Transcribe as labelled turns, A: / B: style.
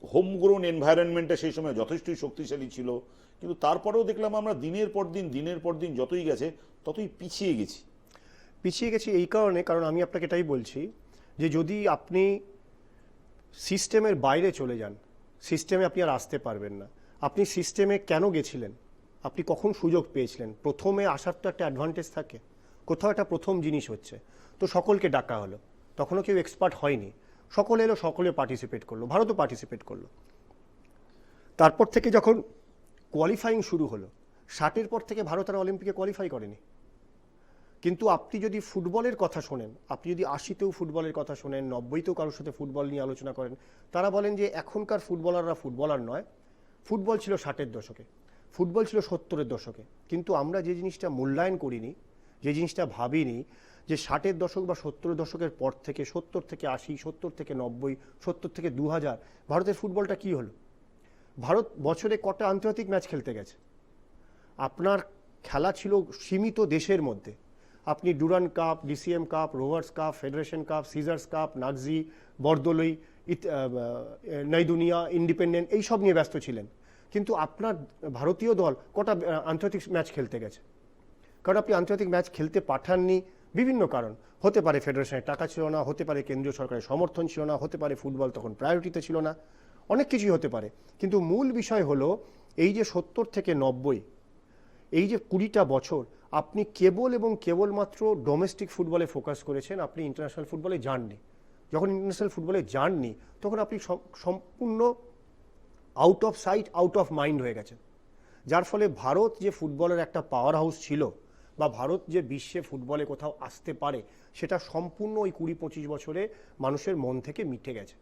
A: Homegrown এনভায়রনমেন্টটা সেই সময় যথেষ্টই শক্তিশালী ছিল, কিন্তু তারপরেও দেখলাম আমরা দিনের পর দিন যতই গেছে ততই পিছিয়ে গেছি।
B: পিছিয়ে গেছি এই কারণে, কারণ আমি আপনাকে এটাই বলছি যে যদি আপনি সিস্টেমের বাইরে চলে যান, সিস্টেমে আপনি আর আসতে পারবেন না। আপনি সিস্টেমে কেন গেছিলেন, আপনি কখন সুযোগ পেয়েছিলেন, প্রথমে আসার তো একটা অ্যাডভান্টেজ থাকে, কোথাও একটা প্রথম জিনিস হচ্ছে, তো সকলকে ডাকা হলো, তখনও কেউ এক্সপার্ট হয়নি, সকলে এলো, সকলে পার্টিসিপেট করলো, ভারতও পার্টিসিপেট করলো। তারপর থেকে যখন কোয়ালিফাইং শুরু হলো, 60-এর পর থেকে ভারত আর অলিম্পিকে কোয়ালিফাই করেনি। কিন্তু আপনি যদি ফুটবলের কথা শোনেন, আপনি যদি 80-তেও ফুটবলের কথা শোনেন, 90-তেও কারোর সাথে ফুটবল নিয়ে আলোচনা করেন, তারা বলেন যে এখনকার ফুটবলাররা ফুটবলার নয়, ফুটবল ছিল 60-এর দশকে, ফুটবল ছিল 70-এর দশকে। কিন্তু আমরা যে জিনিসটা মূল্যায়ন করিনি, যে জিনিসটা ভাবিনি, যে 60-এর দশক বা 70-এর দশকের পর থেকে, 70 থেকে 80, 70 থেকে 90, 70 থেকে 2000 ভারতের ফুটবলটা কি হলো? ভারত বছরে কটা আন্তর্জাতিক ম্যাচ খেলতে গেছে? আপনার খেলা ছিল সীমিত দেশের মধ্যে। আপনি Durand cup, DCM cup, Rovers cup, Federation cup, Scissors cup, Nagji, Bordoloi, Nai Duniya, independent, এইসব নিয়ে ব্যস্ত ছিলেন। কিন্তু আপনার ভারতীয় দল কটা আন্তর্জাতিক ম্যাচ খেলতে গেছে? কারণ আপনি আন্তর্জাতিক ম্যাচ খেলতে পাঠাননি বিভিন্ন কারণ। হতে পারে ফেডারেশনের টাকা ছিল না, হতে পারে কেন্দ্রীয় সরকারের সমর্থন ছিল না, হতে পারে ফুটবল তখন প্রায়োরিটিতে ছিল না, অনেক কিছুই হতে পারে। কিন্তু মূল বিষয় হলো এই যে 70 থেকে 90, এই যে 20টা বছর আপনি কেবল এবং কেবলমাত্র ডোমেস্টিক ফুটবলে ফোকাস করেছেন, আপনি ইন্টারন্যাশনাল ফুটবলে যাননি। যখন ইন্টারন্যাশনাল ফুটবলে যাননি, তখন আপনি সম্পূর্ণ out of sight, out of mind হয়ে গেছেন। যার ফলে ভারত যে ফুটবলের একটা পাওয়ার হাউস ছিল, বা ভারত যে বিশ্বে ফুটবলে কোথাও আসতে পারে, সেটা সম্পূর্ণ ওই 20-25 বছরে মানুষের মন থেকে মিটে গেছে।